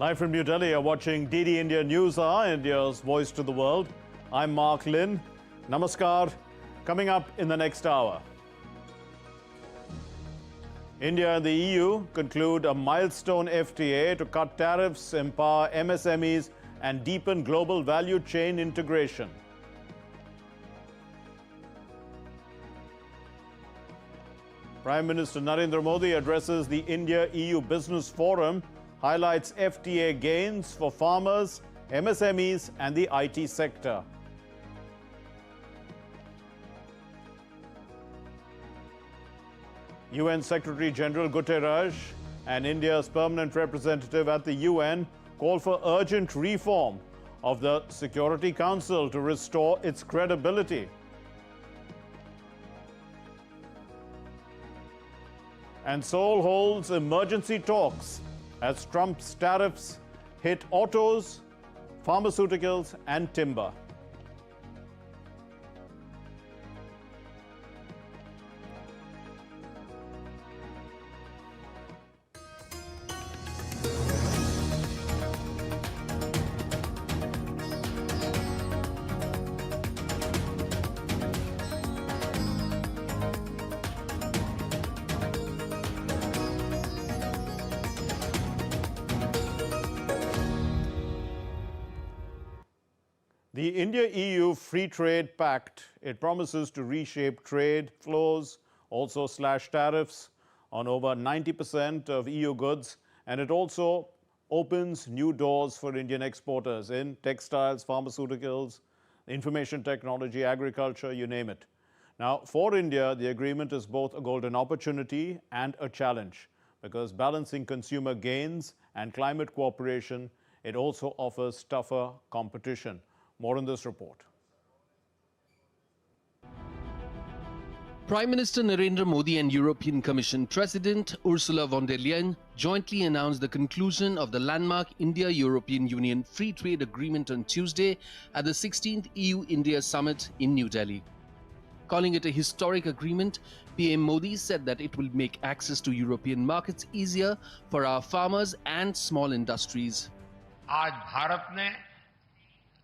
Live from New Delhi, you're watching DD India News Hour, India's voice to the world. I'm Mark Lynn. Namaskar. Coming up in the next hour. India and the EU conclude a milestone FTA to cut tariffs, empower MSMEs, and deepen global value chain integration. Prime Minister Narendra Modi addresses the India-EU Business Forum, highlights FTA gains for farmers, MSMEs, and the IT sector. UN Secretary General Guterres and India's permanent representative at the UN call for urgent reform of the Security Council to restore its credibility. And Seoul holds emergency talks as Trump's tariffs hit autos, pharmaceuticals, and timber. The India-EU Free Trade Pact, it promises to reshape trade flows, also slash tariffs on over 90% of EU goods, and it also opens new doors for Indian exporters in textiles, pharmaceuticals, information technology, agriculture, you name it. Now, for India, the agreement is both a golden opportunity and a challenge, because balancing consumer gains and climate cooperation, it also offers tougher competition. More in this report. Prime Minister Narendra Modi and European Commission President Ursula von der Leyen jointly announced the conclusion of the landmark India-European Union Free Trade Agreement on Tuesday at the 16th EU-India Summit in New Delhi. Calling it a historic agreement, PM Modi said that it will make access to European markets easier for our farmers and small industries. आज भारत ने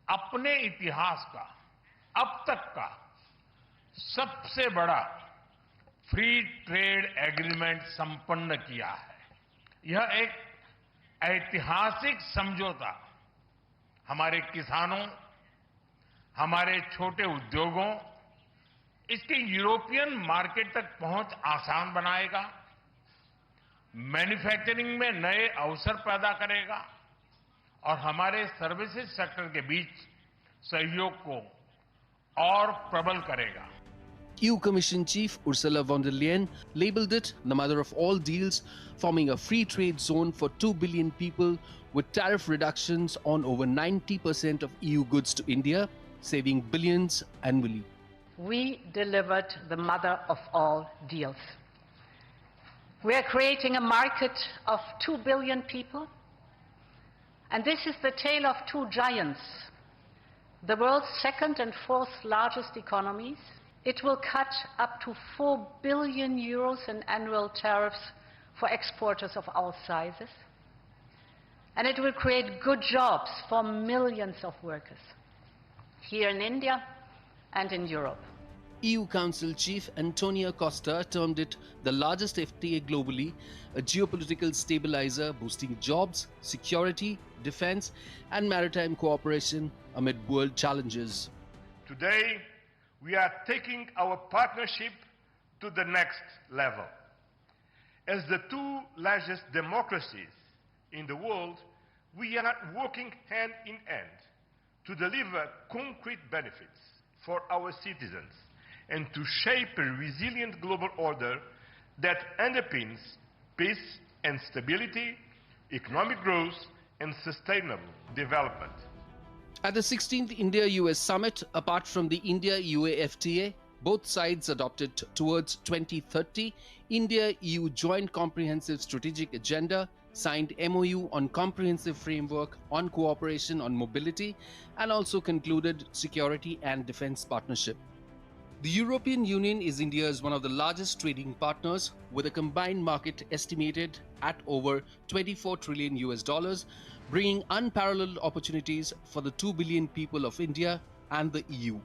अपने इतिहास का अब तक का सबसे बड़ा फ्री ट्रेड एग्रीमेंट संपन्न किया है। यह एक ऐतिहासिक समझौता हमारे किसानों, हमारे छोटे उद्योगों, इसके यूरोपियन मार्केट तक पहुंच आसान बनाएगा, मैन्युफैक्चरिंग में नए अवसर पैदा करेगा और हमारे सर्विसेज सेक्टर के बीच सहयोग को और प्रबल करेगा। EU Commission Chief Ursula von der Leyen labelled it the mother of all deals, forming a free trade zone for 2 billion people with tariff reductions on over 90% of EU goods to India, saving billions annually. We delivered the mother of all deals. We are creating a market of 2 billion people. And this is the tale of two giants, the world's second and fourth largest economies. It will cut up to 4 billion euros in annual tariffs for exporters of all sizes. And it will create good jobs for millions of workers here in India and in Europe. EU Council Chief Antonio Costa termed it the largest FTA globally, a geopolitical stabilizer boosting jobs, security, defense, and maritime cooperation amid world challenges. Today, we are taking our partnership to the next level. As the two largest democracies in the world, we are working hand in hand to deliver concrete benefits for our citizens and to shape a resilient global order that underpins peace and stability, economic growth, and sustainable development. At the 16th India-US Summit, apart from the India-UA FTA, both sides adopted towards 2030 India-EU Joint Comprehensive Strategic Agenda, signed MOU on Comprehensive Framework on Cooperation on Mobility, and also concluded Security and Defense Partnership. The European Union is India's one of the largest trading partners, with a combined market estimated at over 24 trillion US dollars, bringing unparalleled opportunities for the 2 billion people of India and the EU.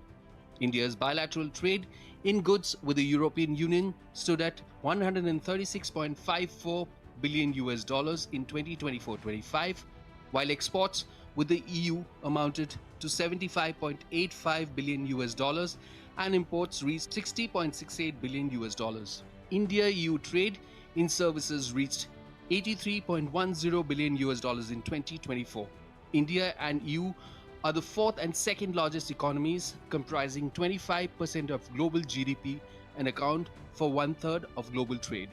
India's bilateral trade in goods with the European Union stood at 136.54 billion US dollars in 2024-25, while exports with the EU amounted to 75.85 billion US dollars and imports reached 60.68 billion US dollars. India EU trade in services reached 83.10 billion US dollars in 2024. India and EU are the fourth and second largest economies, comprising 25% of global GDP and account for one-third of global trade.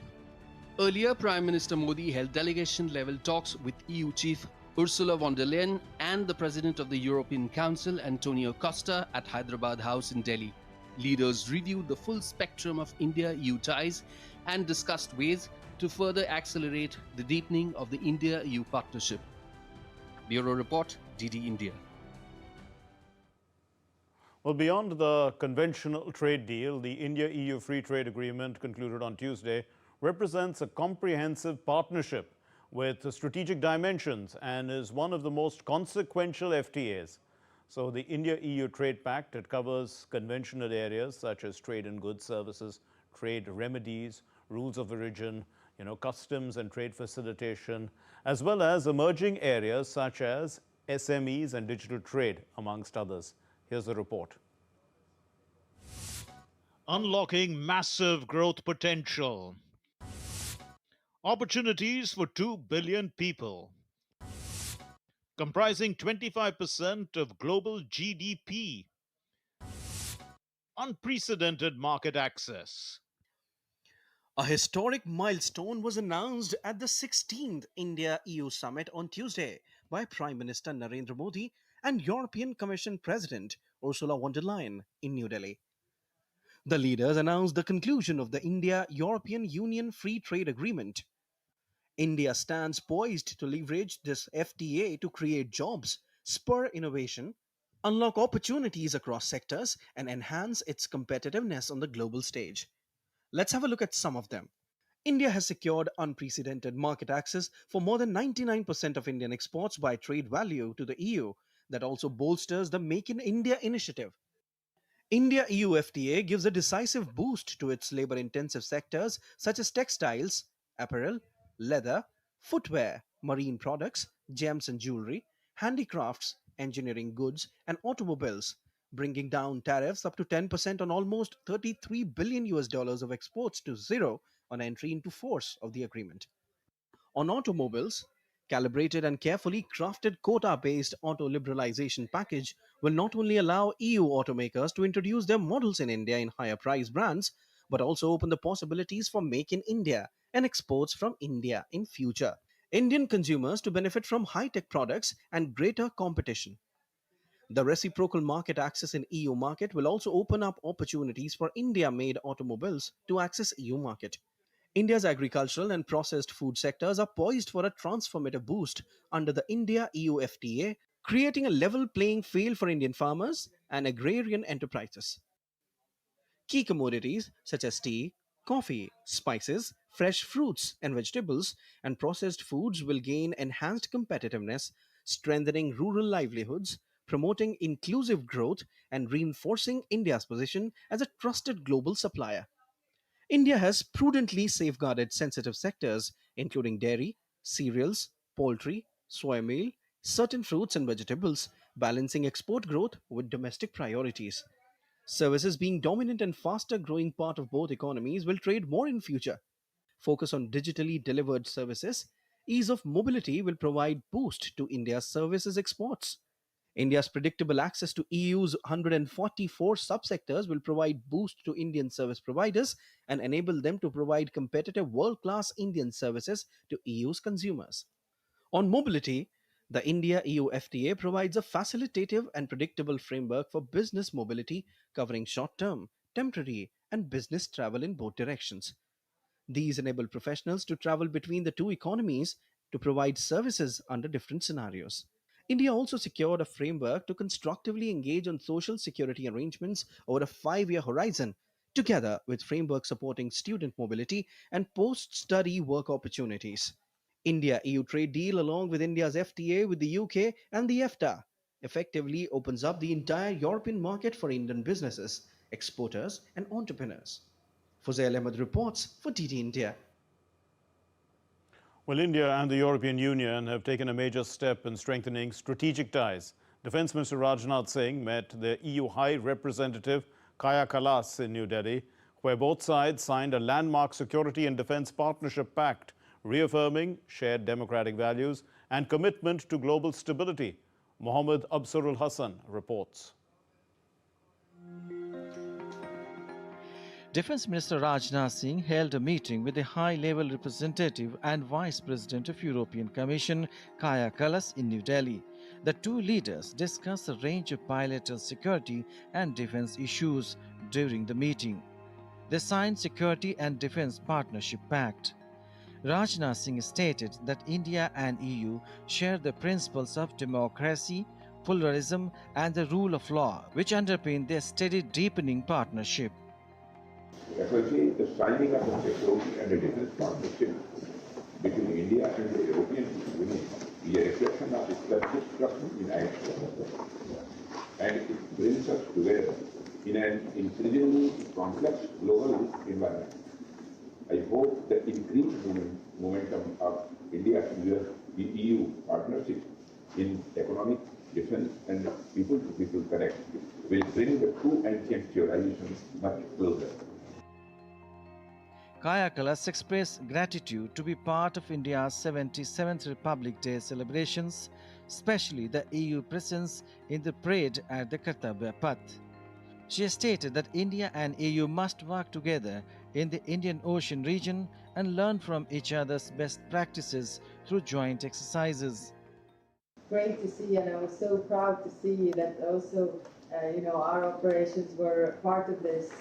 Earlier, Prime Minister Modi held delegation-level talks with EU Chief Ursula von der Leyen and the President of the European Council, Antonio Costa, at Hyderabad House in Delhi. Leaders reviewed the full spectrum of India-EU ties and discussed ways to further accelerate the deepening of the India-EU partnership. Bureau Report, DD India. Well, beyond the conventional trade deal, the India-EU Free Trade Agreement concluded on Tuesday represents a comprehensive partnership with strategic dimensions and is one of the most consequential FTAs. So the India-EU Trade Pact, it covers conventional areas such as trade in goods, services, trade remedies, rules of origin, customs and trade facilitation, as well as emerging areas such as SMEs and digital trade, amongst others. Here's the report. Unlocking massive growth potential. Opportunities for 2 billion people. Comprising 25% of global GDP. Unprecedented market access. A historic milestone was announced at the 16th India EU Summit on Tuesday by Prime Minister Narendra Modi and European Commission President Ursula von der Leyen in New Delhi. The leaders announced the conclusion of the India European Union Free Trade Agreement. India stands poised to leverage this FTA to create jobs, spur innovation, unlock opportunities across sectors, and enhance its competitiveness on the global stage. Let's have a look at some of them. India has secured unprecedented market access for more than 99% of Indian exports by trade value to the EU. That also bolsters the Make in India initiative. India EU FTA gives a decisive boost to its labor intensive sectors such as textiles, apparel, leather, footwear, marine products, gems and jewelry, handicrafts, engineering goods, and automobiles, bringing down tariffs up to 10% on almost 33 billion US dollars of exports to zero on entry into force of the agreement. On automobiles, calibrated and carefully crafted quota-based auto liberalization package will not only allow EU automakers to introduce their models in India in higher price brands, but also open the possibilities for Make in India and exports from India in future. Indian consumers to benefit from high-tech products and greater competition. The reciprocal market access in EU market will also open up opportunities for India-made automobiles to access EU market. India's agricultural and processed food sectors are poised for a transformative boost under the India-EU FTA, creating a level playing field for Indian farmers and agrarian enterprises. Key commodities such as tea, coffee, spices, fresh fruits and vegetables, and processed foods will gain enhanced competitiveness, strengthening rural livelihoods, promoting inclusive growth, and reinforcing India's position as a trusted global supplier. India has prudently safeguarded sensitive sectors, including dairy, cereals, poultry, soy meal, certain fruits and vegetables, balancing export growth with domestic priorities. Services being dominant and faster growing part of both economies will trade more in future. Focus on digitally delivered services, ease of mobility will provide boost to India's services exports. India's predictable access to EU's 144 subsectors will provide boost to Indian service providers and enable them to provide competitive world-class Indian services to EU's consumers. On mobility, the India-EU FTA provides a facilitative and predictable framework for business mobility covering short-term, temporary, and business travel in both directions. These enable professionals to travel between the two economies to provide services under different scenarios. India also secured a framework to constructively engage on social security arrangements over a 5-year horizon, together with framework supporting student mobility and post-study work opportunities. India-EU trade deal, along with India's FTA with the UK and the FTA, effectively opens up the entire European market for Indian businesses, exporters, and entrepreneurs. Fuzail Ahmed reports for DD India. Well, India and the European Union have taken a major step in strengthening strategic ties. Defence Minister Rajnath Singh met the EU High Representative Kaya Kallas in New Delhi, where both sides signed a landmark security and defence partnership pact, reaffirming shared democratic values and commitment to global stability. Mohammad Absarul Hassan reports. Defence Minister Rajnath Singh held a meeting with the high-level representative and Vice President of European Commission, Kaya Kallas, in New Delhi. The two leaders discussed a range of bilateral security and defence issues during the meeting. They signed Security and Defence Partnership Pact. Rajnath Singh stated that India and EU share the principles of democracy, pluralism and the rule of law, which underpin their steady deepening partnership. Especially the signing of a security and a defense partnership between India and the European Union is a reflection of strategic trust in action, and it brings us together in an increasingly complex global environment. I hope the increased momentum of India-EU partnership in economic, defense and people-to-people connect will bring the two ancient civilizations much closer. Kaya Kallas expressed gratitude to be part of India's 77th Republic Day celebrations, especially the EU presence in the parade at the Kartavya Path. She stated that India and EU must work together in the Indian Ocean region and learn from each other's best practices through joint exercises. Great to see, and I was so proud to see that also our operations were part of this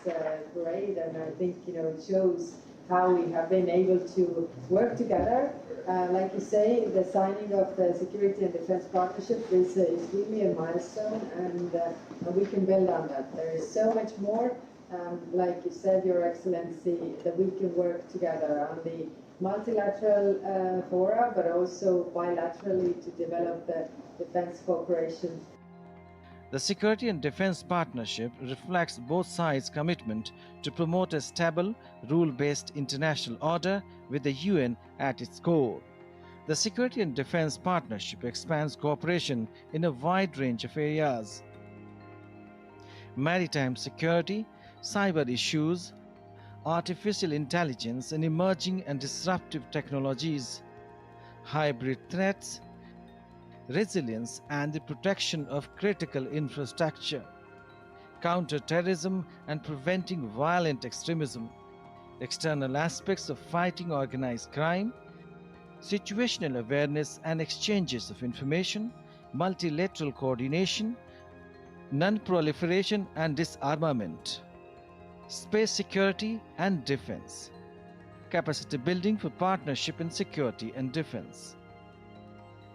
parade, and I think it shows how we have been able to work together. Like you say, the signing of the Security and Defence Partnership is really a milestone, and we can build on that. There is so much more, like you said, Your Excellency, that we can work together on the multilateral fora, but also bilaterally to develop the defence cooperation. The Security and Defence Partnership reflects both sides' commitment to promote a stable, rule-based international order with the UN at its core. The Security and Defence Partnership expands cooperation in a wide range of areas: maritime security, cyber issues, artificial intelligence and emerging and disruptive technologies, hybrid threats, resilience and the protection of critical infrastructure, counter-terrorism and preventing violent extremism, external aspects of fighting organized crime, situational awareness and exchanges of information, multilateral coordination, non-proliferation and disarmament, space security and defense, capacity building for partnership in security and defense.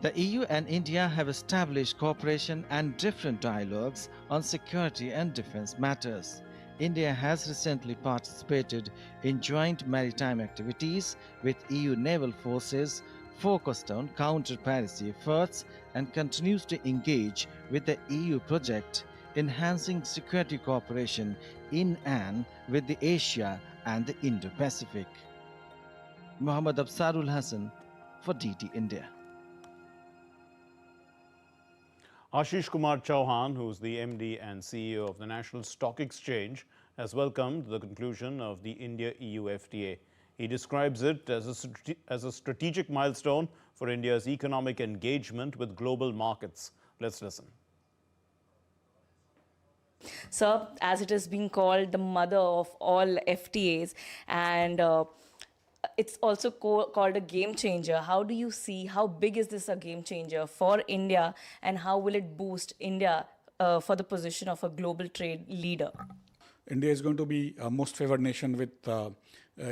The EU and India have established cooperation and different dialogues on security and defense matters. India has recently participated in joint maritime activities with EU naval forces focused on counter-piracy efforts and continues to engage with the EU project enhancing security cooperation in and with the Asia and the Indo-Pacific. Mohammad Absarul Hassan for DT India. Ashish Kumar Chauhan, who is the MD and CEO of the National Stock Exchange, has welcomed the conclusion of the India-EU FTA. He describes it as a strategic milestone for India's economic engagement with global markets. Let's listen. Sir, as it is being called the mother of all FTAs, and it's also called a game changer. How do you see, how big is this a game changer for India, and how will it boost India for the position of a global trade leader? India is going to be a most favored nation with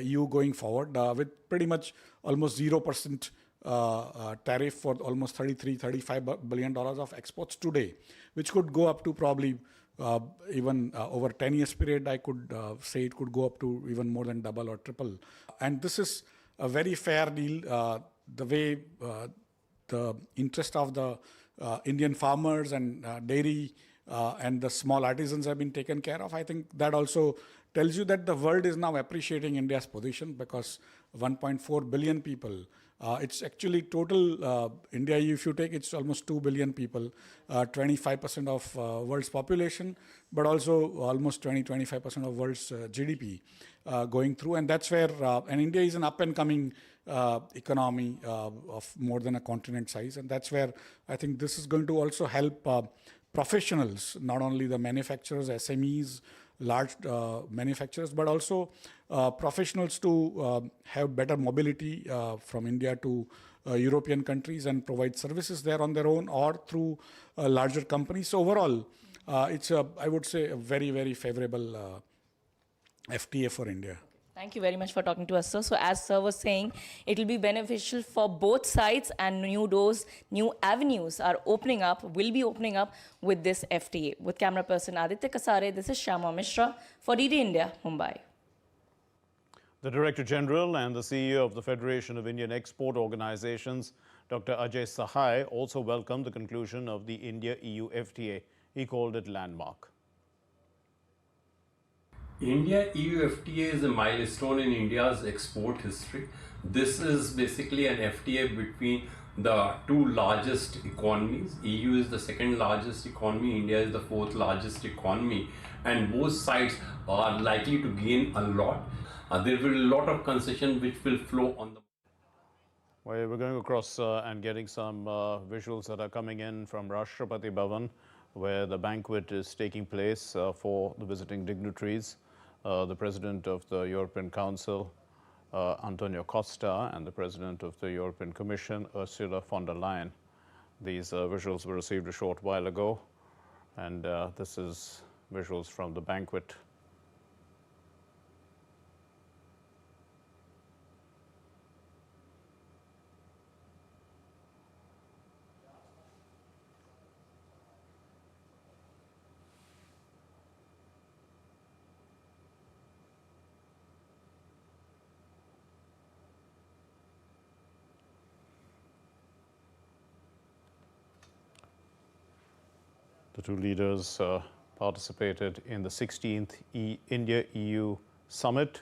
EU going forward, with pretty much almost 0% tariff for almost $35 billion of exports today, which could go up to probably even over 10 years period. I could say it could go up to even more than double or triple. And this is a very fair deal. The way the interest of the Indian farmers and dairy and the small artisans have been taken care of, I think that also tells you that the world is now appreciating India's position, because 1.4 billion people, it's actually total India, if you take, it's almost 2 billion people, 25% of world's population, but also almost 25% of world's GDP going through. And that's where, and India is an up and coming economy of more than a continent size. And that's where I think this is going to also help professionals, not only the manufacturers, SMEs, large manufacturers, but also professionals to have better mobility from India to European countries and provide services there on their own or through larger companies. So overall, it's I would say a very, very favorable FTA for India. Thank you very much for talking to us, sir. So as sir was saying, it will be beneficial for both sides, and new doors, new avenues are opening up, will be opening up with this FTA. With camera person Aditya Kasare, this is Shyama Mishra for DD India, Mumbai. The Director General and the CEO of the Federation of Indian Export Organizations, Dr. Ajay Sahai, also welcomed the conclusion of the India-EU FTA. He called it landmark. India-EU FTA is a milestone in India's export history. This is basically an FTA between the two largest economies. EU is the second largest economy, India is the fourth largest economy, and both sides are likely to gain a lot. There will be a lot of concession which will flow on the... Well, we're going across and getting some visuals that are coming in from Rashtrapati Bhavan, where the banquet is taking place for the visiting dignitaries. The President of the European Council, Antonio Costa, and the President of the European Commission, Ursula von der Leyen. These visuals were received a short while ago, and this is visuals from the banquet. The two leaders participated in the 16th India-EU Summit,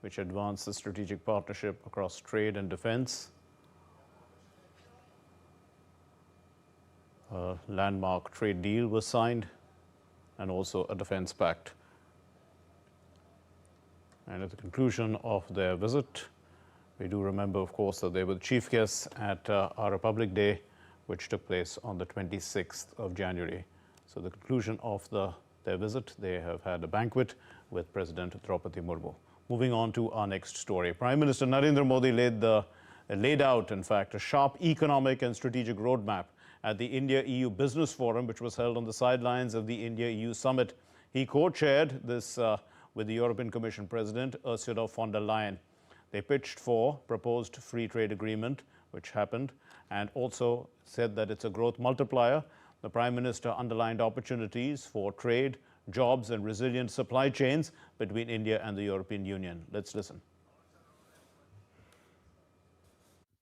which advanced the strategic partnership across trade and defense. A landmark trade deal was signed, and also a defense pact. And at the conclusion of their visit, we do remember, of course, that they were the chief guests at our Republic Day, which took place on the 26th of January. So the conclusion of their visit, they have had a banquet with President Draupadi Murmu. Moving on to our next story. Prime Minister Narendra Modi laid out, in fact, a sharp economic and strategic roadmap at the India-EU Business Forum, which was held on the sidelines of the India-EU Summit. He co-chaired this with the European Commission President, Ursula von der Leyen. They pitched for proposed free trade agreement, which happened, and also said that it's a growth multiplier. The Prime Minister underlined opportunities for trade, jobs, and resilient supply chains between India and the European Union. Let's listen.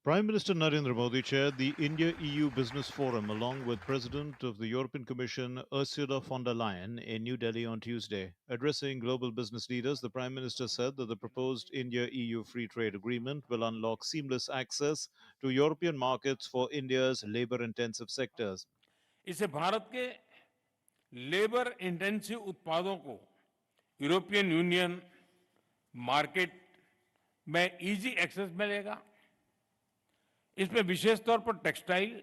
Prime Minister Narendra Modi chaired the India-EU Business Forum along with President of the European Commission, Ursula von der Leyen, in New Delhi on Tuesday. Addressing global business leaders, the Prime Minister said that the proposed India-EU Free Trade Agreement will unlock seamless access to European markets for India's labor-intensive sectors. इससे भारत के labour intensive उत्पादों को European union market में easy access मिलेगा। इसमें विशेष तौर पर textile,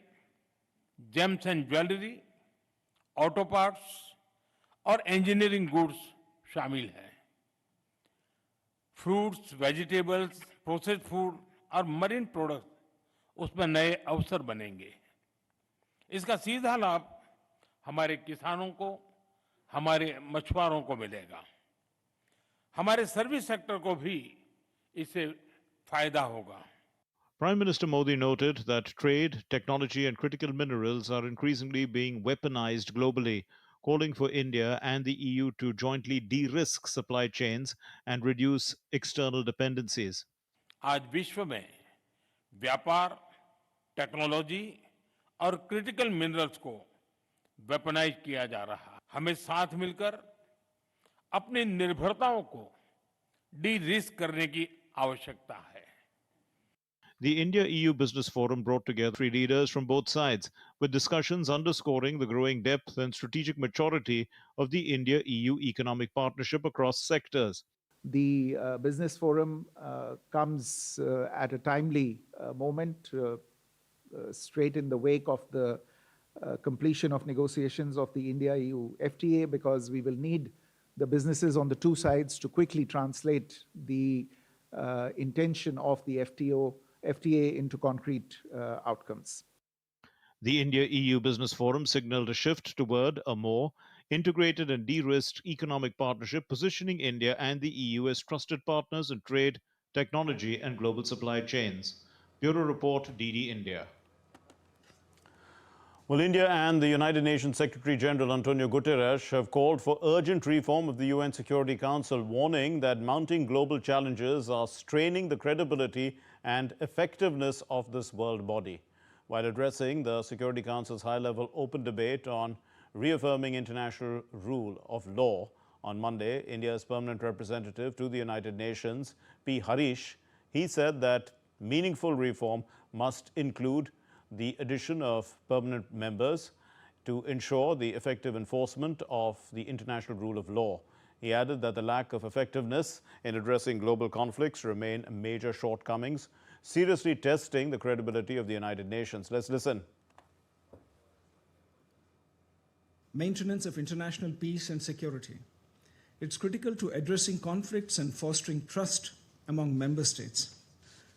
James and jewellery, auto parts और इंजीनियरिंग गुड्स शामिल हैं। फ्रूट्स, वेजिटेबल्स, प्रोसेस्ड फूड और मरीन प्रोडक्ट्स उसमें नए अवसर बनेंगे। इसका सीधा लाभ हमारे किसानों को, हमारे मछुआरों को मिलेगा। हमारे सर्विस सेक्टर को भी इससे फायदा होगा। Prime Minister Modi noted that trade, technology, and critical minerals are increasingly being weaponized globally, calling for India and the EU to jointly de-risk supply chains and reduce external dependencies. आज विश्व में व्यापार, technology और critical minerals को weaponise किया जा रहा है। हमें साथ मिलकर अपनी निर्भरताओं को डी रिस्क करने की आवश्यकता है। The India-EU Business Forum brought together three leaders from both sides, with discussions underscoring the growing depth and strategic maturity of the India-EU economic partnership across sectors. The Business Forum comes at a timely moment, straight in the wake of the completion of negotiations of the India-EU FTA, because we will need the businesses on the two sides to quickly translate the intention of the FTA into concrete outcomes. The India-EU Business Forum signaled a shift toward a more integrated and de-risked economic partnership, positioning India and the EU as trusted partners in trade, technology, and global supply chains. Bureau Report, DD India. Well, India and the United Nations Secretary General Antonio Guterres have called for urgent reform of the UN Security Council, warning that mounting global challenges are straining the credibility and effectiveness of this world body. While addressing the Security Council's high-level open debate on reaffirming international rule of law on Monday, India's permanent representative to the United Nations, P. Harish, he said that meaningful reform must include the addition of permanent members to ensure the effective enforcement of the international rule of law. He added that the lack of effectiveness in addressing global conflicts remain major shortcomings, seriously testing the credibility of the United Nations. Let's listen. Maintenance of international peace and security. It's critical to addressing conflicts and fostering trust among member states.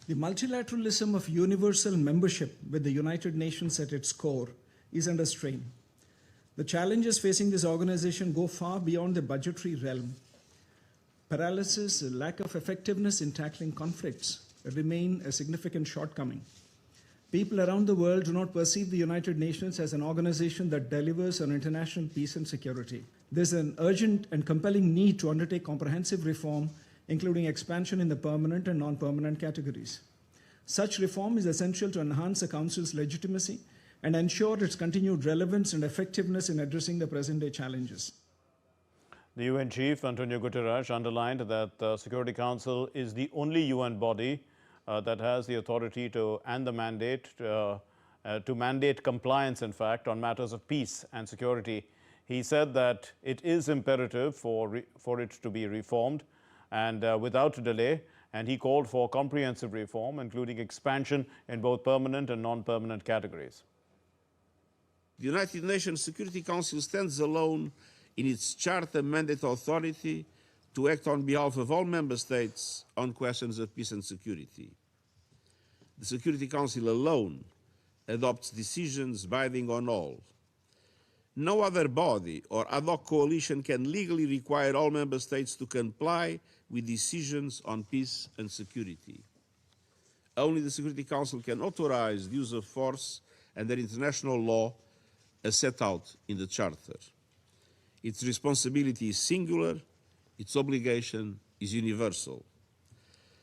The multilateralism of universal membership with the United Nations at its core is under strain. The challenges facing this organization go far beyond the budgetary realm. Paralysis, lack of effectiveness in tackling conflicts remain a significant shortcoming. People around the world do not perceive the United Nations as an organization that delivers on international peace and security. There's an urgent and compelling need to undertake comprehensive reform, including expansion in the permanent and non-permanent categories. Such reform is essential to enhance the Council's legitimacy and ensure its continued relevance and effectiveness in addressing the present-day challenges. The UN chief, Antonio Guterres, underlined that the Security Council is the only UN body that has the authority to and the mandate to mandate compliance, in fact, on matters of peace and security. He said that it is imperative for it to be reformed and without delay, and he called for comprehensive reform, including expansion in both permanent and non-permanent categories. The United Nations Security Council stands alone in its charter mandate authority to act on behalf of all member states on questions of peace and security. The Security Council alone adopts decisions binding on all. No other body or ad hoc coalition can legally require all member states to comply with decisions on peace and security. Only the Security Council can authorize the use of force under international law as set out in the Charter. Its responsibility is singular, its obligation is universal.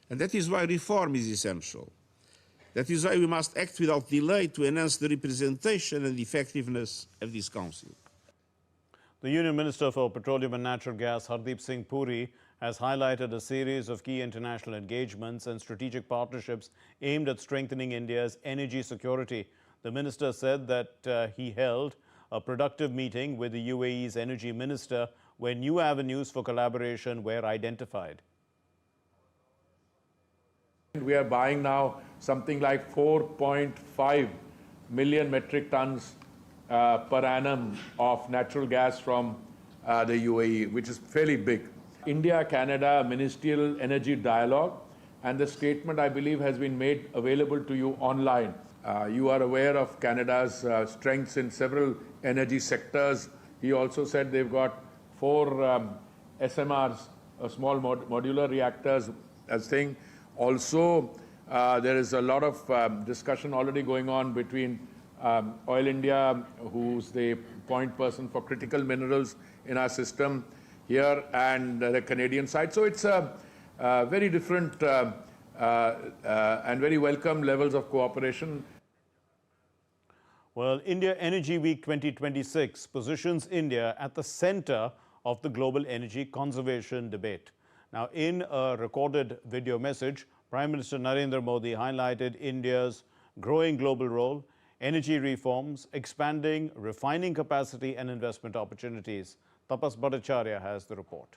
And that is why reform is essential. That is why we must act without delay to enhance the representation and effectiveness of this Council. The Union Minister for Petroleum and Natural Gas, Hardeep Singh Puri, has highlighted a series of key international engagements and strategic partnerships aimed at strengthening India's energy security. The minister said that he held a productive meeting with the UAE's energy minister where new avenues for collaboration were identified. We are buying now something like 4.5 million metric tons per annum of natural gas from the UAE, which is fairly big. India-Canada Ministerial Energy Dialogue, and the statement, I believe, has been made available to you online. You are aware of Canada's strengths in several energy sectors. He also said they've got 4 SMRs, small modular reactors, as thing. Also, There is a lot of discussion already going on between Oil India, who's the point person for critical minerals in our system here, and the Canadian side. So it's a very different and very welcome levels of cooperation. Well, India Energy Week 2026 positions India at the center of the global energy conservation debate. Now, in a recorded video message, Prime Minister Narendra Modi highlighted India's growing global role, energy reforms, expanding refining capacity and investment opportunities. Tapas Bhattacharya has the report.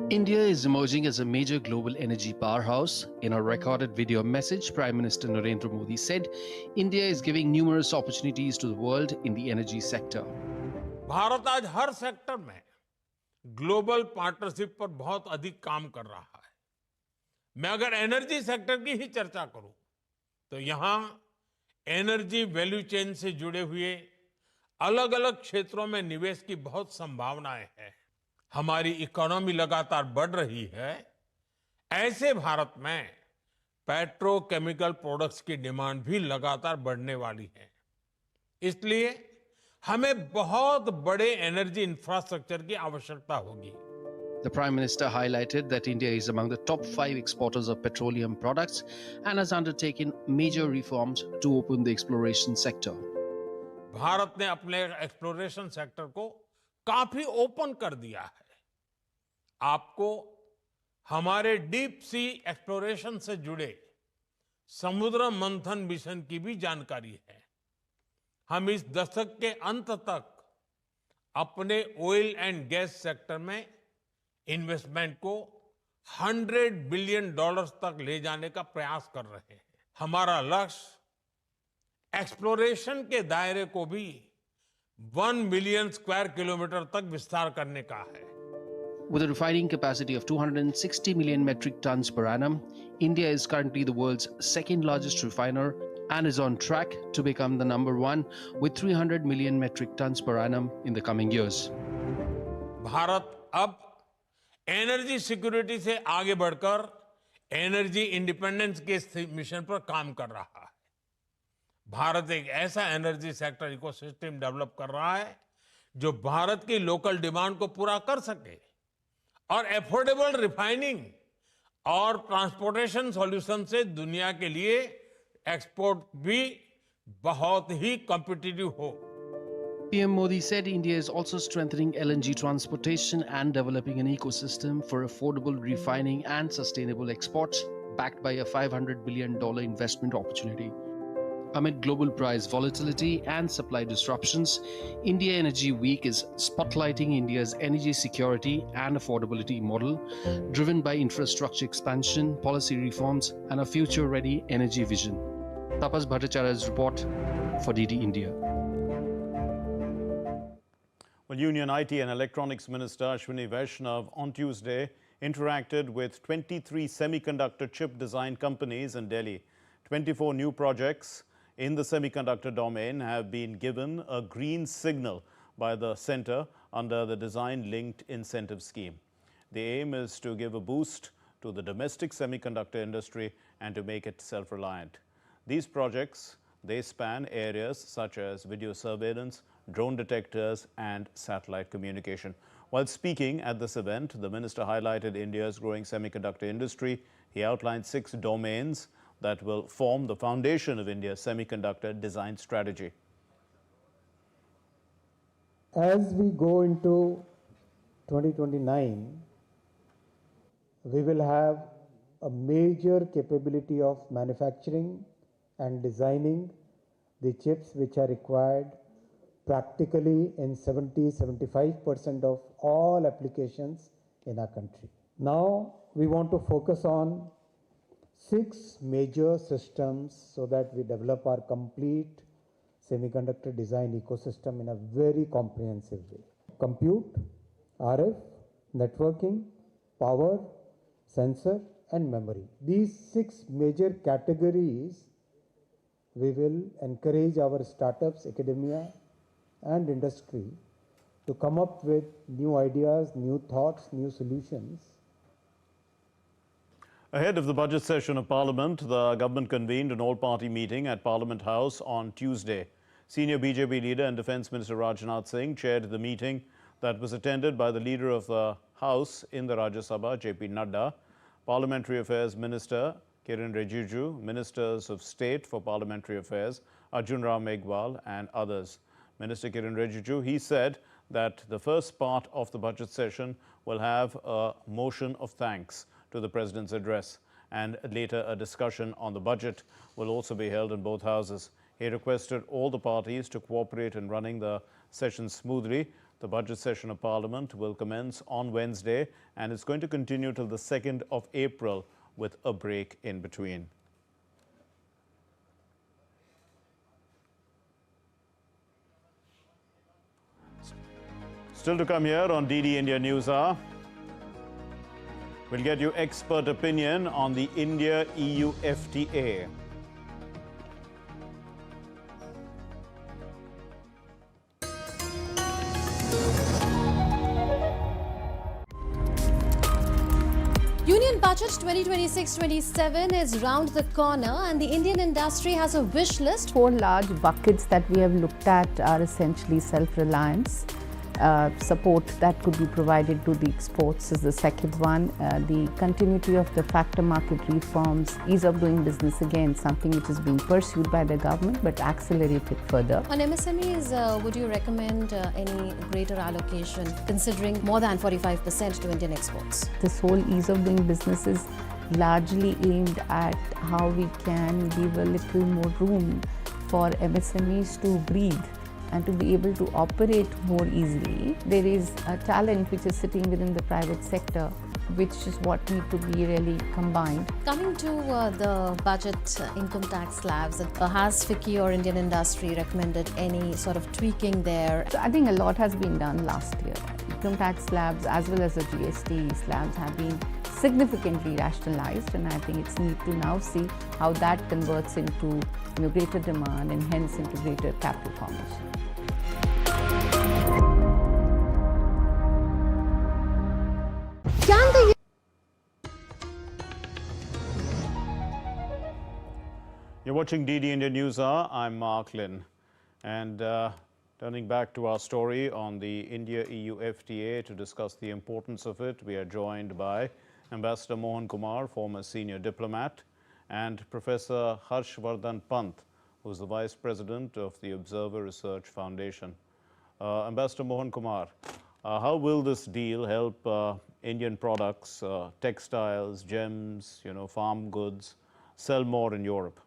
India is emerging as a major global energy powerhouse. In a recorded video message, Prime Minister Narendra Modi said India is giving numerous opportunities to the world in the energy sector. Bharat आज हर sector में global partnership पर बहुत अधिक काम कर रहा है। मैं अगर एनर्जी सेक्टर की ही चर्चा करूं तो यहां एनर्जी वैल्यू चेन से जुड़े हुए अलग-अलग क्षेत्रों में निवेश की बहुत संभावनाएं हैं। हमारी इकोनॉमी लगातार बढ़ रही है। ऐसे भारत में पेट्रोकेमिकल प्रोडक्ट्स की डिमांड भी लगातार बढ़ने वाली है। इसलिए हमें बहुत बड़े एनर्जी इंफ्रास्ट्रक्चर की आवश्यकता होगी। The Prime Minister highlighted that India is among the top 5 exporters of petroleum products and has undertaken major reforms to open the exploration sector. Bharat ने अपने एक्सप्लोरेशन सेक्टर को काफी ओपन कर दिया है। आपको हमारे डीप सी एक्सप्लोरेशन से जुड़े समुद्र मंथन मिशन की भी जानकारी है। हम इस दशक के अंत तक अपने ऑयल एंड गैस सेक्टर में इन्वेस्टमेंट को $100 बिलियन तक ले जाने का प्रयास कर रहे हैं। हमारा लक्ष्य एक्सप्लोरेशन के दायरे को भी 1 मिलियन स्क्वायर किलोमीटर तक विस्तार करने का है। With a refining capacity of 260 million metric tons per annum, India is currently the world's second largest refiner and is on track to become the number 1 with 300 million metric tons per annum in the coming years. Bharat अब energy security से आगे बढ़कर energy independence के mission पर काम कर रहा है। भारत एक ऐसा एनर्जी सेक्टर इकोसिस्टम डेवलप कर रहा है जो भारत की लोकल डिमांड को पूरा कर सके और एफोर्डेबल रिफाइनिंग और ट्रांसपोर्टेशन सॉल्यूशन से दुनिया के लिए एक्सपोर्ट भी बहुत ही कॉम्पिटिटिव हो। PM Modi said India is also strengthening LNG transportation and developing an ecosystem for affordable refining and sustainable exports, backed by a $500 billion investment opportunity. Amid global price volatility and supply disruptions, India Energy Week is spotlighting India's energy security and affordability model, driven by infrastructure expansion, policy reforms, and a future-ready energy vision. Tapas Bhattacharya's report for DD India. Well, Union IT and Electronics Minister Ashwini Vaishnav on Tuesday interacted with 23 semiconductor chip design companies in Delhi. 24 new projects in the semiconductor domain have been given a green signal by the center under the Design-Linked Incentive Scheme. The aim is to give a boost to the domestic semiconductor industry and to make it self-reliant. These projects, they span areas such as video surveillance, drone detectors and satellite communication. While speaking at this event, the minister highlighted India's growing semiconductor industry. He outlined 6 domains that will form the foundation of India's semiconductor design strategy. As we go into 2029, we will have a major capability of manufacturing and designing the chips which are required practically in 70-75% of all applications in our country. Now we want to focus on 6 major systems so that we develop our complete semiconductor design ecosystem in a very comprehensive way. Compute, RF, networking, power, sensor and memory. These 6 major categories we will encourage our startups, academia and industry to come up with new ideas, new thoughts, new solutions. Ahead of the budget session of Parliament, the government convened an all-party meeting at Parliament House on Tuesday. Senior BJP leader and Defence Minister Rajnath Singh chaired the meeting that was attended by the leader of the House in the Rajya Sabha, JP Nadda, Parliamentary Affairs Minister Kiren Rijiju, Ministers of State for Parliamentary Affairs Arjun Ram Meghwal and others. Minister Kiren Rijiju, he said that the first part of the budget session will have a motion of thanks to the President's address, and later a discussion on the budget will also be held in both houses. He requested all the parties to cooperate in running the session smoothly. The budget session of Parliament will commence on Wednesday and it's going to continue till the 2nd of April with a break in between. Still to come here on DD India News Hour. We'll get you expert opinion on the India-EU FTA. Union Budget 2026-27 is round the corner and the Indian industry has a wish list. 4 large buckets that we have looked at are essentially self-reliance. Support that could be provided to the exports is the second one. The continuity of the factor market reforms, ease of doing business again, something which is being pursued by the government but accelerated further. On MSMEs, would you recommend any greater allocation considering more than 45% to Indian exports? This whole ease of doing business is largely aimed at how we can give a little more room for MSMEs to breathe and to be able to operate more easily. There is a talent which is sitting within the private sector, which is what need to be really combined. Coming to the budget income tax slabs, has FICCI or Indian industry recommended any sort of tweaking there? So I think a lot has been done last year. Income tax slabs as well as the GST slabs have been significantly rationalized, and I think it's need to now see how that converts into greater demand and hence into greater capital formation. You're watching DD India News Hour. I'm Mark Lynn. And turning back to our story on the India-EU FTA to discuss the importance of it, we are joined by Ambassador Mohan Kumar, former senior diplomat, and Professor Harshvardhan Pant, who's the Vice President of the Observer Research Foundation. Ambassador Mohan Kumar, how will this deal help Indian products, textiles, gems, farm goods, sell more in Europe?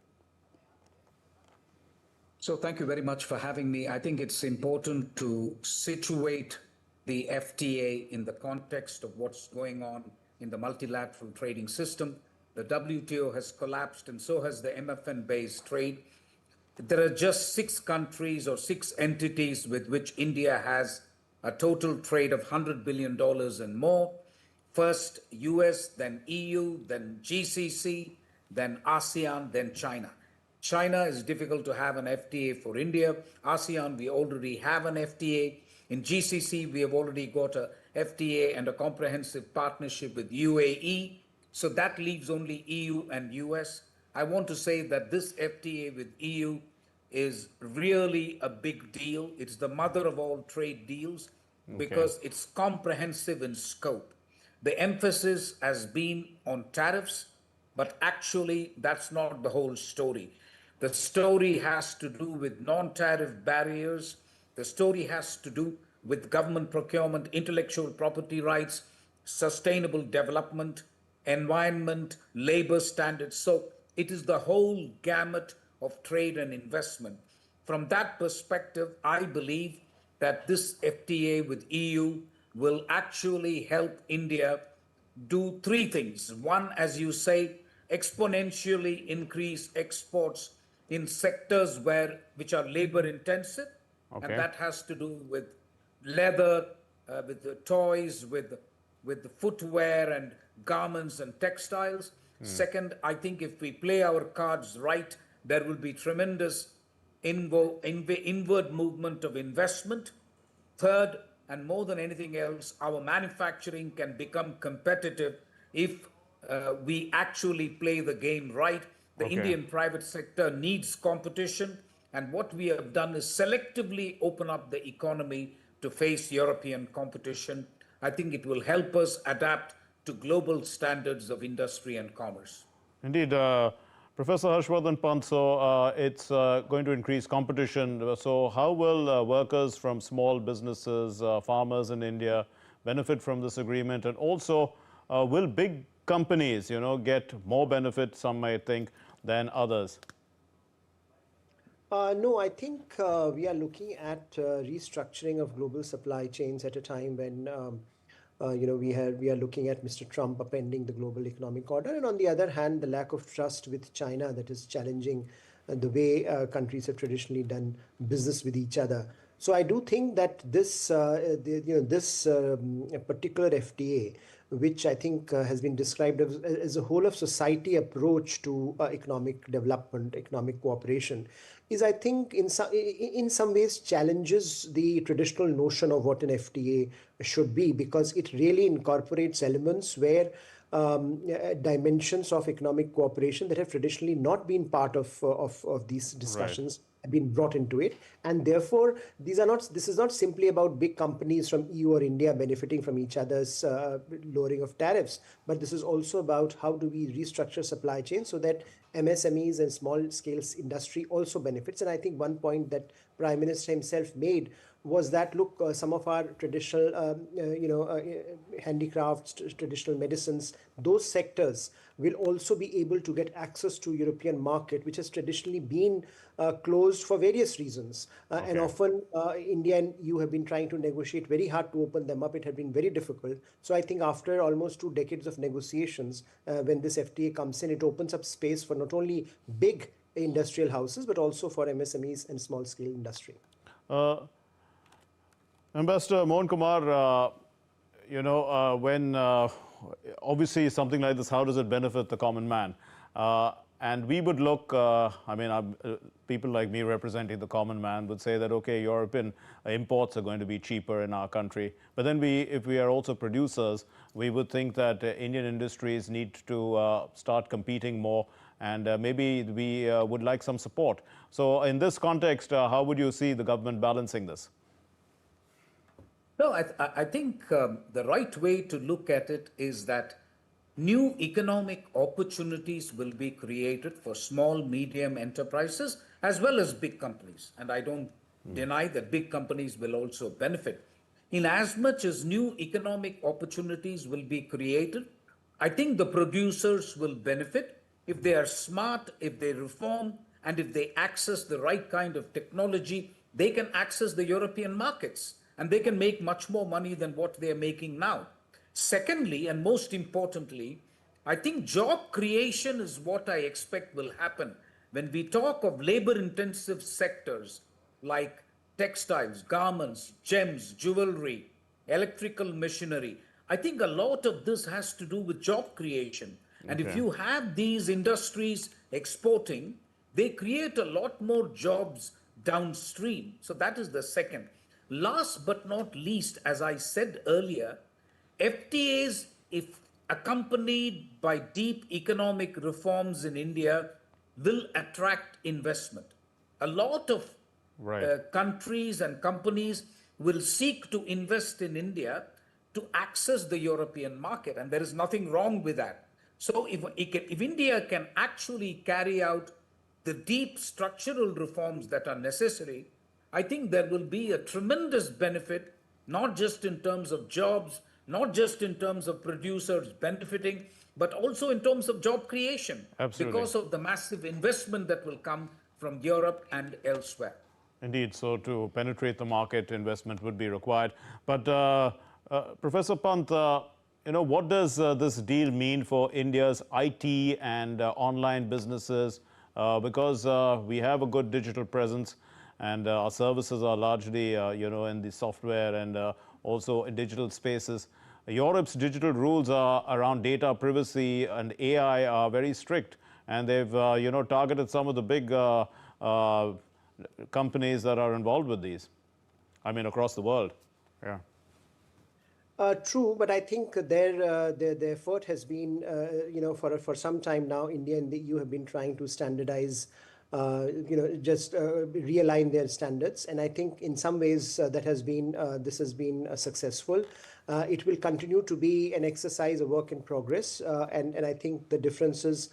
So thank you very much for having me. I think it's important to situate the FTA in the context of what's going on in the multilateral trading system. The WTO has collapsed and so has the MFN-based trade. There are just 6 countries or 6 entities with which India has a total trade of $100 billion and more. First US, then EU, then GCC, then ASEAN, then China. China is difficult to have an FTA for India. ASEAN, we already have an FTA. In GCC, we have already got a FTA and a comprehensive partnership with UAE. So that leaves only EU and US. I want to say that this FTA with EU is really a big deal. It's the mother of all trade deals because it's comprehensive in scope. The emphasis has been on tariffs, but actually that's not the whole story. The story has to do with non-tariff barriers. The story has to do with government procurement, intellectual property rights, sustainable development, environment, labor standards. So it is the whole gamut of trade and investment. From that perspective, I believe that this FTA with EU will actually help India do 3 things. One, as you say, exponentially increase exports in sectors which are labor intensive, and that has to do with leather, with the toys, with the footwear and garments and textiles. Second, I think if we play our cards right, there will be tremendous inward movement of investment. Third, and more than anything else, our manufacturing can become competitive if we actually play the game right. The Indian private sector needs competition, and what we have done is selectively open up the economy to face European competition. I think it will help us adapt to global standards of industry and commerce. Indeed. Professor Harshvardhan Pant, so it's going to increase competition. So how will workers from small businesses, farmers in India benefit from this agreement? And also, will big companies, get more benefit, some might think, than others? No, I think we are looking at restructuring of global supply chains at a time when we are looking at Mr. Trump upending the global economic order, and on the other hand, the lack of trust with China that is challenging the way countries have traditionally done business with each other. So I do think that this particular FTA, which I think has been described as a whole of society approach to economic development, economic cooperation, is, I think, in some ways challenges the traditional notion of what an FTA should be, because it really incorporates elements where dimensions of economic cooperation that have traditionally not been part of these discussions have been brought into it, and therefore this is not simply about big companies from EU or India benefiting from each other's lowering of tariffs, but this is also about how do we restructure supply chains so that MSMEs and small scale industry also benefits. And I think one point that Prime Minister himself made was that, look, some of our traditional, handicrafts, traditional medicines, those sectors will also be able to get access to European market, which has traditionally been closed for various reasons. And often India and EU have been trying to negotiate very hard to open them up. It had been very difficult. So I think after almost 2 decades of negotiations, when this FTA comes in, it opens up space for not only big industrial houses, but also for MSMEs and small scale industry. Ambassador Mohan Kumar, when obviously something like this, how does it benefit the common man? And we would look, people like me representing the common man would say that, okay, European imports are going to be cheaper in our country. But then if we are also producers, we would think that Indian industries need to start competing more, and maybe we would like some support. So in this context, how would you see the government balancing this? No, I think the right way to look at it is that new economic opportunities will be created for small, medium enterprises as well as big companies. And I don't deny that big companies will also benefit. In as much as new economic opportunities will be created, I think the producers will benefit if they are smart, if they reform, and if they access the right kind of technology. They can access the European markets, and they can make much more money than what they're making now. Secondly, and most importantly, I think job creation is what I expect will happen when we talk of labor-intensive sectors like textiles, garments, gems, jewelry, electrical machinery. I think a lot of this has to do with job creation. And if you have these industries exporting, they create a lot more jobs downstream. So that is the second. Last but not least, as I said earlier, FTAs, if accompanied by deep economic reforms in India, will attract investment. A lot of countries and companies will seek to invest in India to access the European market, and there is nothing wrong with that. So if India can actually carry out the deep structural reforms that are necessary, I think there will be a tremendous benefit, not just in terms of jobs, not just in terms of producers benefiting, but also in terms of job creation. Absolutely. Because of the massive investment that will come from Europe and elsewhere. Indeed, so to penetrate the market, investment would be required. But Professor Pant, what does this deal mean for India's IT and online businesses? Because we have a good digital presence, and our services are largely, in the software and also in digital spaces. Europe's digital rules around data privacy and AI are very strict, and they've, targeted some of the big companies that are involved with these. I mean, across the world. Yeah. True, but I think their effort has been, for some time now, India and the EU have been trying to standardize, just realign their standards, and I think in some ways this has been successful. It will continue to be an exercise, a work in progress, and I think the differences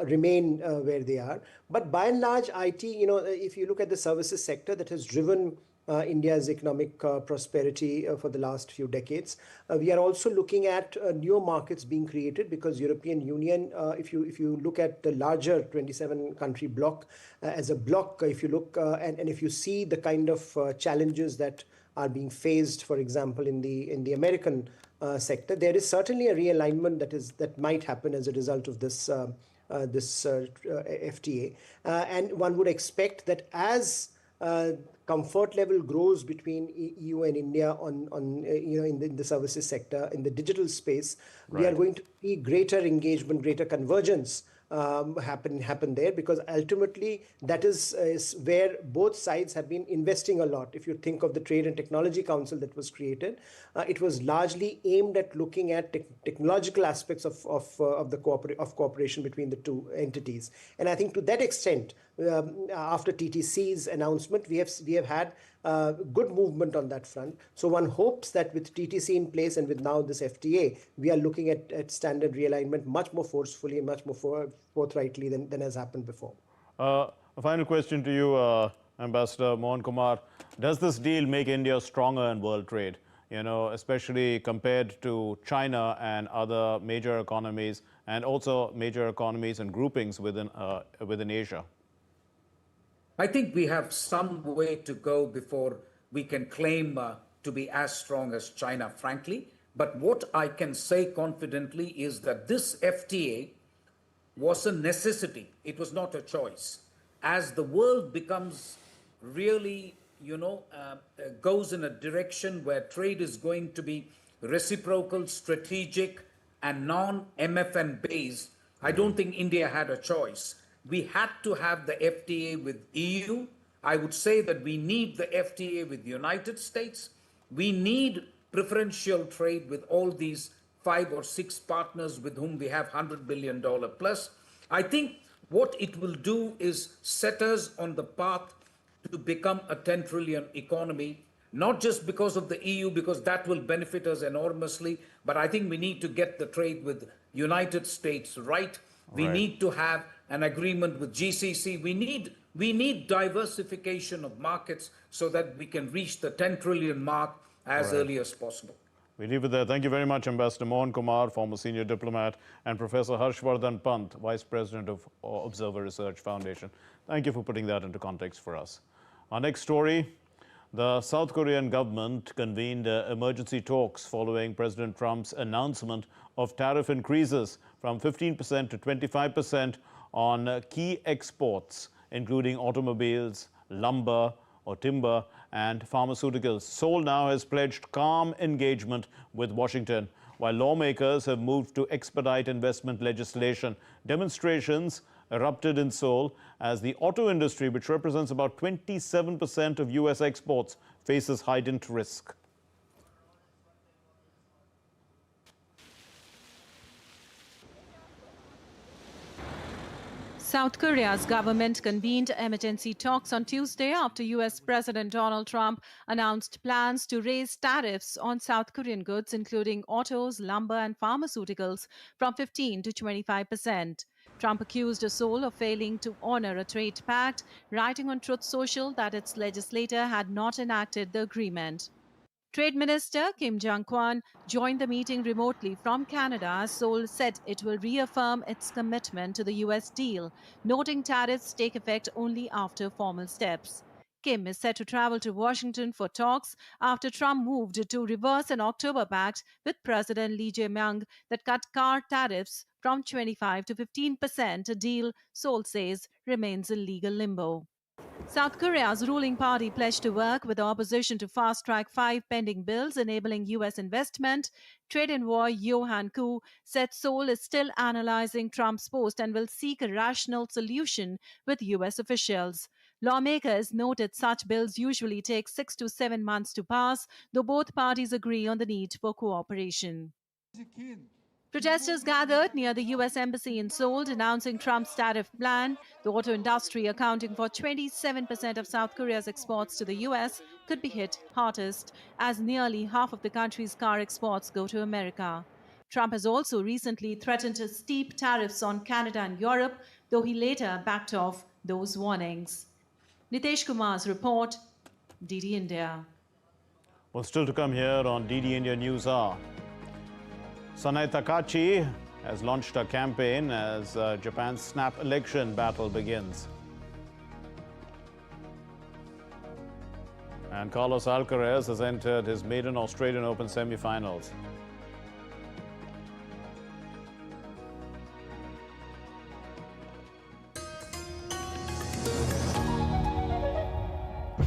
remain where they are. But by and large, IT, if you look at the services sector that has driven India's economic prosperity for the last few decades. We are also looking at newer markets being created because European Union, if you look at the larger 27 country bloc as a bloc, if you look and if you see the kind of challenges that are being faced, for example, in the American sector, there is certainly a realignment that might happen as a result of this FTA, and one would expect that as comfort level grows between EU and India in the services sector, in the digital space, we are going to see greater engagement, greater convergence happen there, because ultimately that is where both sides have been investing a lot. If you think of the Trade and Technology Council that was created, it was largely aimed at looking at technological aspects of cooperation between the two entities. And I think to that extent, after TTC's announcement, we have had good movement on that front. So one hopes that with TTC in place and with now this FTA, we are looking at standard realignment much more forcefully and much more forthrightly than has happened before. A final question to you, Ambassador Mohan Kumar. Does this deal make India stronger in world trade, especially compared to China and other major economies, and also major economies and groupings within Asia? I think we have some way to go before we can claim to be as strong as China, frankly. But what I can say confidently is that this FTA was a necessity. It was not a choice. As the world becomes really, goes in a direction where trade is going to be reciprocal, strategic, and non-MFN based, I don't think India had a choice. We had to have the FTA with EU. I would say that we need the FTA with the United States. We need preferential trade with all these 5 or 6 partners with whom we have $100 billion plus. I think what it will do is set us on the path to become a 10 trillion economy, not just because of the EU, because that will benefit us enormously, but I think we need to get the trade with United States right. We need to have an agreement with GCC. We need diversification of markets so that we can reach the 10 trillion mark as early as possible. We leave it there. Thank you very much, Ambassador Mohan Kumar, former senior diplomat, and Professor Harshvardhan Pant, Vice President of Observer Research Foundation. Thank you for putting that into context for us. Our next story, the South Korean government convened emergency talks following President Trump's announcement of tariff increases from 15% to 25% on key exports, including automobiles, lumber or timber, and pharmaceuticals. Seoul now has pledged calm engagement with Washington, while lawmakers have moved to expedite investment legislation. Demonstrations erupted in Seoul as the auto industry, which represents about 27% of US exports, faces heightened risk. South Korea's government convened emergency talks on Tuesday after US President Donald Trump announced plans to raise tariffs on South Korean goods, including autos, lumber, and pharmaceuticals, from 15 to 25%. Trump accused Seoul of failing to honor a trade pact, writing on Truth Social that its legislature had not enacted the agreement. Trade Minister Kim Jong-kwon joined the meeting remotely from Canada as Seoul said it will reaffirm its commitment to the US deal, noting tariffs take effect only after formal steps. Kim is set to travel to Washington for talks after Trump moved to reverse an October pact with President Lee Jae-myung that cut car tariffs from 25 to 15%, a deal Seoul says remains in legal limbo. South Korea's ruling party pledged to work with the opposition to fast-track 5 pending bills enabling U.S. investment. Trade envoy Yo Han-koo said Seoul is still analyzing Trump's post and will seek a rational solution with U.S. officials. Lawmakers noted such bills usually take 6 to 7 months to pass, though both parties agree on the need for cooperation. Protesters gathered near the U.S. Embassy in Seoul denouncing Trump's tariff plan. The auto industry, accounting for 27% of South Korea's exports to the U.S., could be hit hardest, as nearly half of the country's car exports go to America. Trump has also recently threatened steep tariffs on Canada and Europe, though he later backed off those warnings. Nitesh Kumar's report, DD India. Well, still to come here on DD India News Hour. Sanai Takachi has launched a campaign as Japan's snap election battle begins. And Carlos Alcaraz has entered his maiden Australian Open semi-finals.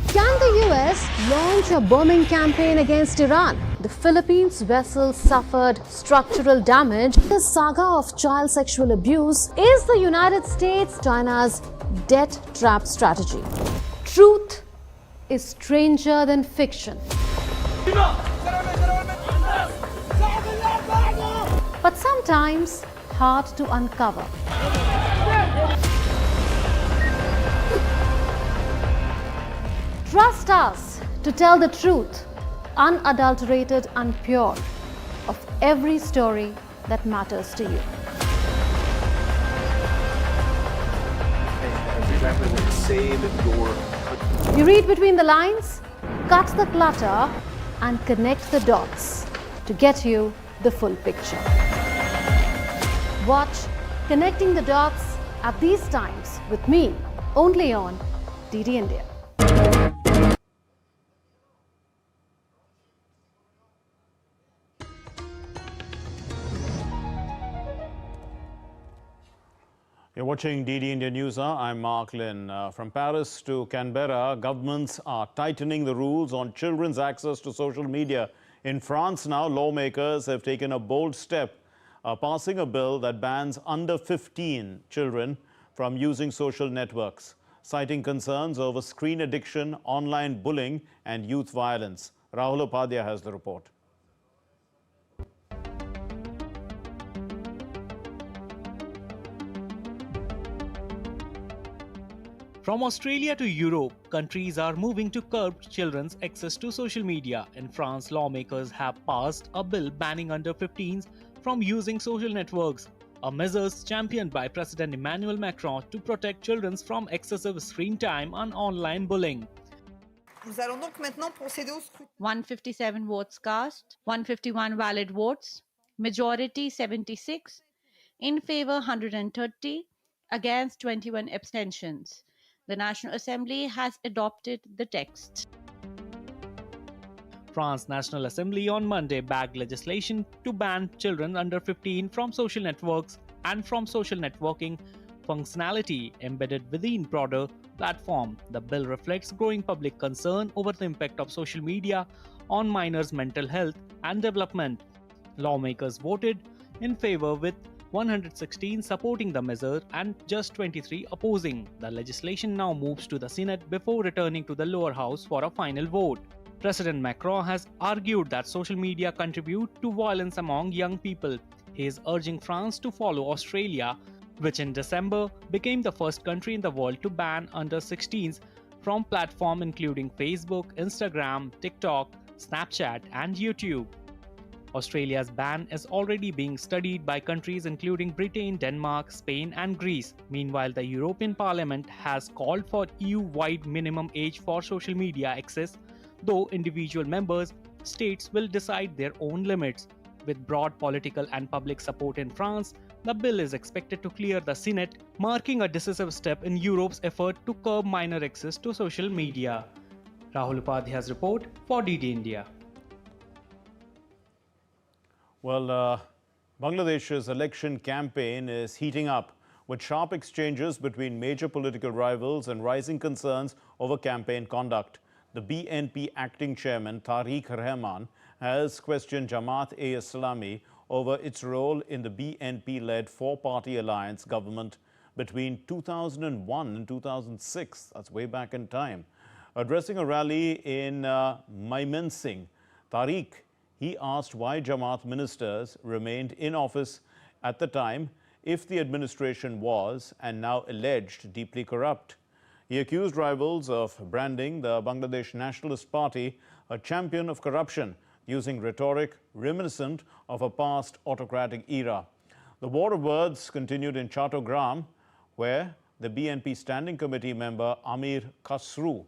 Can the US launch a bombing campaign against Iran? The Philippines vessel suffered structural damage. The saga of child sexual abuse is the United States China's debt trap strategy. Truth is stranger than fiction. But sometimes hard to uncover. Trust us to tell the truth, unadulterated and pure, of every story that matters to you. Remember, save your... You read between the lines, cut the clutter, and connect the dots to get you the full picture. Watch Connecting the Dots at these times with me, only on DD India. You're watching DD India News Hour. I'm Mark Lin. From Paris to Canberra, governments are tightening the rules on children's access to social media. In France now, lawmakers have taken a bold step, passing a bill that bans under 15 children from using social networks, citing concerns over screen addiction, online bullying and youth violence. Rahul Upadhyay has the report. From Australia to Europe, countries are moving to curb children's access to social media. In France, lawmakers have passed a bill banning under 15s from using social networks, a measure championed by President Emmanuel Macron to protect children from excessive screen time and online bullying. Nous allons donc maintenant procéder au scrutin. 157 votes cast, 151 valid votes, majority 76, in favor 130, against 21 abstentions. The National Assembly has adopted the text. France National Assembly on Monday backed legislation to ban children under 15 from social networks and from social networking functionality embedded within broader platform. The bill reflects growing public concern over the impact of social media on minors' mental health and development. Lawmakers voted in favor with 116 supporting the measure and just 23 opposing. The legislation now moves to the Senate before returning to the lower house for a final vote. President Macron has argued that social media contribute to violence among young people. He is urging France to follow Australia, which in December became the first country in the world to ban under 16s from platforms including Facebook, Instagram, TikTok, Snapchat, and YouTube. Australia's ban is already being studied by countries including Britain, Denmark, Spain, and Greece. Meanwhile, the European Parliament has called for EU-wide minimum age for social media access, though individual member states will decide their own limits. With broad political and public support in France, the bill is expected to clear the Senate, marking a decisive step in Europe's effort to curb minor access to social media. Rahul Upadhyay's report for DD India. Well, Bangladesh's election campaign is heating up, with sharp exchanges between major political rivals and rising concerns over campaign conduct. The BNP acting chairman, Tariq Rahman, has questioned Jamaat-e-Islami over its role in the BNP-led four-party alliance government between 2001 and 2006. That's way back in time. Addressing a rally in Mymensingh, Tariq, he asked why Jamaat ministers remained in office at the time if the administration was, and now alleged, deeply corrupt. He accused rivals of branding the Bangladesh Nationalist Party a champion of corruption, using rhetoric reminiscent of a past autocratic era. The war of words continued in Chattogram, where the BNP Standing Committee member Amir Khasru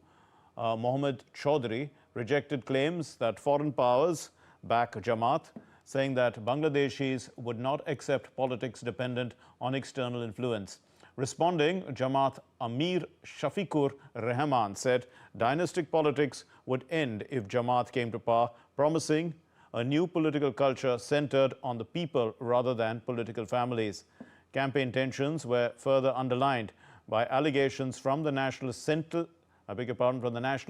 Mohammad Chaudhry rejected claims that foreign powers back Jamaat, saying that Bangladeshis would not accept politics dependent on external influence. Responding, Jamaat Amir Shafiqur Rahman said dynastic politics would end if Jamaat came to power, promising a new political culture centered on the people rather than political families. Campaign tensions were further underlined by allegations from the National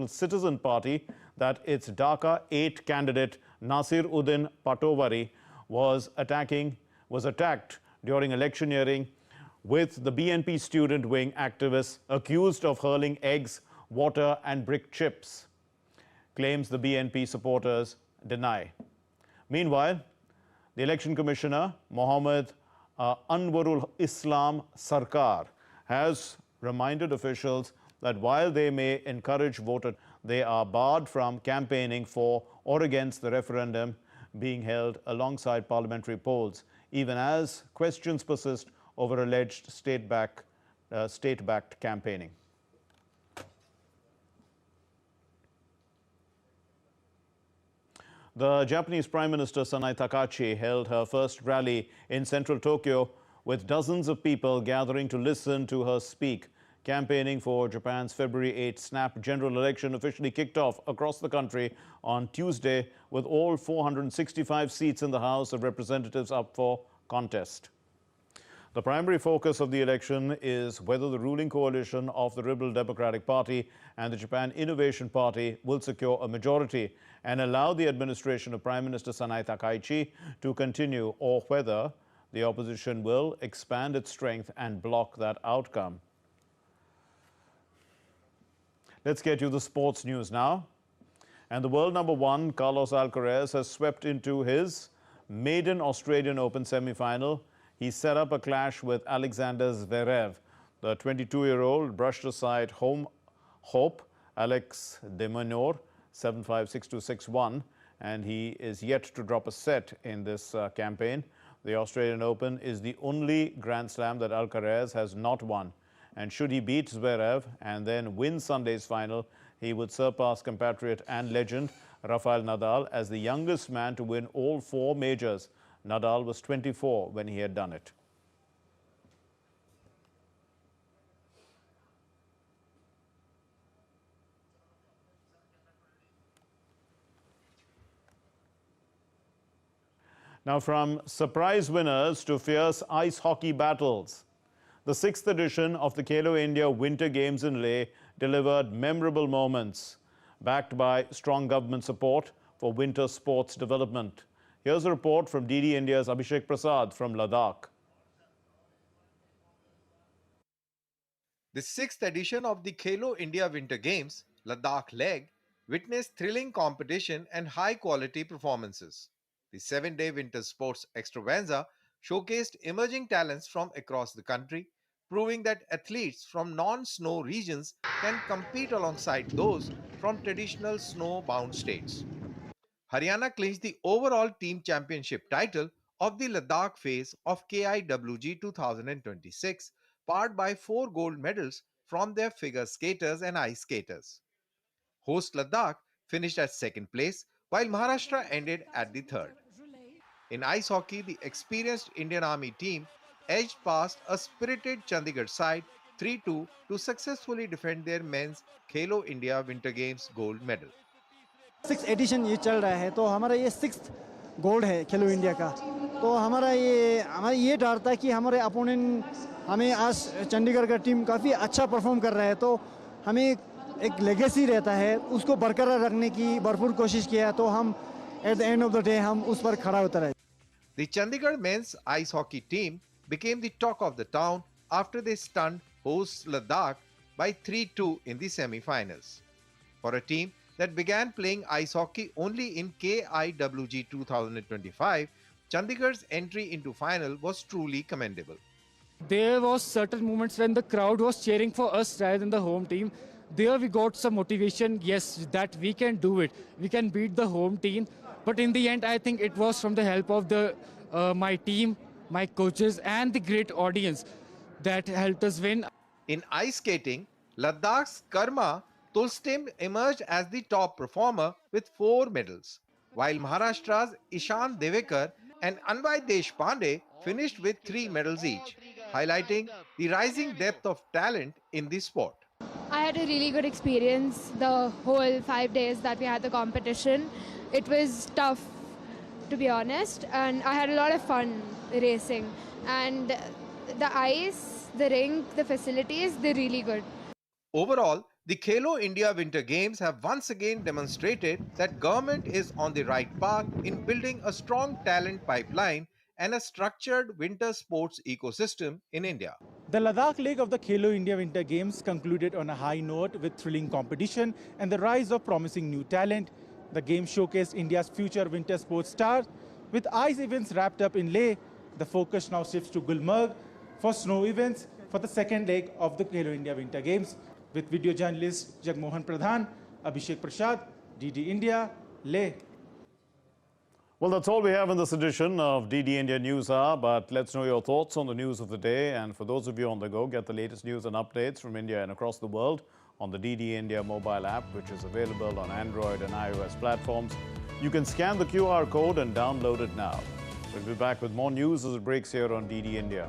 Citizen Party that its Dhaka 8 candidate Nasir Uddin Patovari was attacked during electioneering, with the BNP student wing activists accused of hurling eggs, water and brick chips. Claims the BNP supporters deny. Meanwhile, the election commissioner, Mohammad Anwarul Islam Sarkar, has reminded officials that while they may encourage voters, they are barred from campaigning for or against the referendum being held alongside parliamentary polls, even as questions persist over alleged state-backed campaigning. The Japanese Prime Minister Sanae Takachi held her first rally in central Tokyo, with dozens of people gathering to listen to her speak. Campaigning for Japan's February 8 snap general election officially kicked off across the country on Tuesday, with all 465 seats in the House of Representatives up for contest. The primary focus of the election is whether the ruling coalition of the Liberal Democratic Party and the Japan Innovation Party will secure a majority and allow the administration of Prime Minister Sanae Takaichi to continue, or whether the opposition will expand its strength and block that outcome. Let's get you the sports news now. And the world number one, Carlos Alcaraz, has swept into his maiden Australian Open semi-final. He set up a clash with Alexander Zverev. The 22-year-old brushed aside home hope Alex de Minaur 7-5, 6-2, 6-1, and he is yet to drop a set in this campaign. The Australian Open is the only Grand Slam that Alcaraz has not won. And should he beat Zverev and then win Sunday's final, he would surpass compatriot and legend Rafael Nadal as the youngest man to win all 4 majors. Nadal was 24 when he had done it. Now, from surprise winners to fierce ice hockey battles, the 6th edition of the Khelo India Winter Games in Leh delivered memorable moments, backed by strong government support for winter sports development. Here's a report from DD India's Abhishek Prasad from Ladakh. The 6th edition of the Khelo India Winter Games, Ladakh leg, witnessed thrilling competition and high-quality performances. The 7-day winter sports extravaganza showcased emerging talents from across the country, proving that athletes from non-snow regions can compete alongside those from traditional snow-bound states. Haryana clinched the overall team championship title of the Ladakh phase of KIWG 2026, powered by 4 gold medals from their figure skaters and ice skaters. Host Ladakh finished at 2nd place, while Maharashtra ended at the 3rd. In ice hockey, the experienced Indian Army team edged past a spirited Chandigarh side 3-2 to successfully defend their men's Khelo India Winter Games gold medal. 6th edition ये चल रहा है, तो हमारा ये 6th gold है खेलो India का। तो हमारा ये डर था कि हमारे अपोनेंट हमें आज चंडीगढ़ का टीम काफ़ी अच्छा परफॉर्म कर रहा है, तो हमें एक लेगेसी रहता है, उसको बरकरार रखने की भरपूर कोशिश किया, तो हम at the end of the day हम उस पर खड़ा उतरे। The Chandigarh men's ice hockey team became the talk of the town, after they stunned hosts Ladakh by 3-2 in the semi-finals. For a team that began playing ice hockey only in KIWG 2025, Chandigarh's entry into final was truly commendable. There was certain moments when the crowd was cheering for us rather than the home team. There we got some motivation, yes, that we can do it. We can beat the home team. But in the end, I think it was from the help of my team, my coaches, and the great audience that helped us win. In ice skating, Ladakh's Karma Tulstim emerged as the top performer with 4 medals, while Maharashtra's Ishan Devekar and Anvay Deshpande finished with 3 medals each, highlighting the rising depth of talent in the sport. I had a really good experience the whole 5 days that we had the competition. It was tough, to be honest, and I had a lot of fun racing. And the ice, the rink, the facilities, they're really good. Overall, the Khelo India Winter Games have once again demonstrated that government is on the right path in building a strong talent pipeline and a structured winter sports ecosystem in India. The Ladakh leg of the Khelo India Winter Games concluded on a high note with thrilling competition and the rise of promising new talent. The game showcased India's future winter sports stars. With ice events wrapped up in Leh, the focus now shifts to Gulmarg for snow events for the second leg of the Khelo India Winter Games. With video journalist Jagmohan Pradhan, Abhishek Prasad, DD India, Leh. Well, that's all we have in this edition of DD India News Hour, but let's know your thoughts on the news of the day. And for those of you on the go, get the latest news and updates from India and across the world on the DD India mobile app, which is available on Android and iOS platforms. You can scan the QR code and download it now. We'll be back with more news as it breaks here on DD India.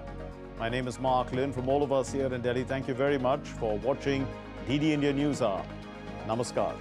My name is Mark Lin. From all of us here in Delhi, thank you very much for watching DD India News Hour. Namaskar.